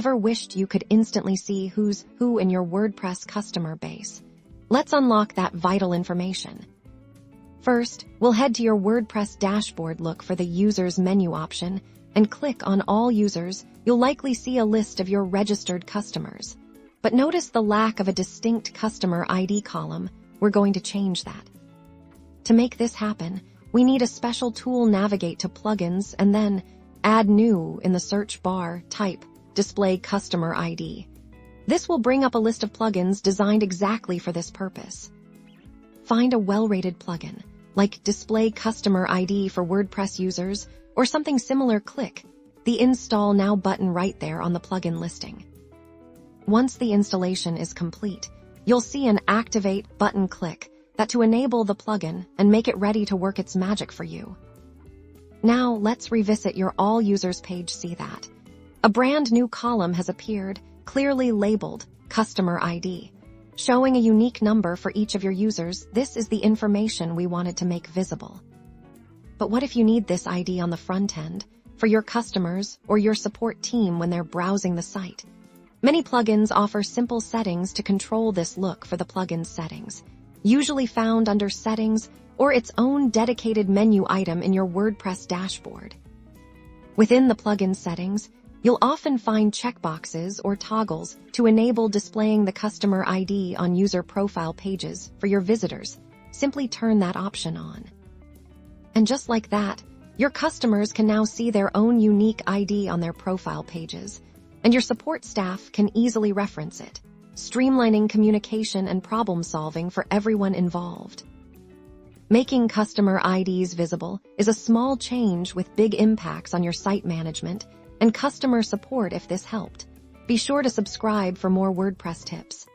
Ever wished you could instantly see who's who in your WordPress customer base? Let's unlock that vital information. First, we'll head to your WordPress dashboard, look for the Users menu option, and click on All Users. You'll likely see a list of your registered customers. But notice the lack of a distinct customer ID column. We're going to change that. To make this happen, we need a special tool. Navigate to Plugins and then Add New in the search bar, type Display Customer ID. This will bring up a list of plugins designed exactly for this purpose. Find a well-rated plugin, like Display Customer ID for WordPress users, or something similar. Click the Install Now button right there on the plugin listing. Once the installation is complete, you'll see an Activate button. Click that to enable the plugin and make it ready to work its magic for you. Now let's revisit your All Users page. See that a brand new column has appeared, clearly labeled Customer ID, showing a unique number for each of your users. This is the information we wanted to make visible. But what if you need this ID on the front end for your customers or your support team when they're browsing the site? Many plugins offer simple settings to control this. Look for the plugin settings, usually found under Settings or its own dedicated menu item in your WordPress dashboard. Within the plugin settings, you'll often find checkboxes or toggles to enable displaying the customer ID on user profile pages for your visitors. Simply turn that option on. And just like that, your customers can now see their own unique ID on their profile pages, and your support staff can easily reference it, streamlining communication and problem-solving for everyone involved. Making customer IDs visible is a small change with big impacts on your site management and customer support. If this helped, be sure to subscribe for more WordPress tips.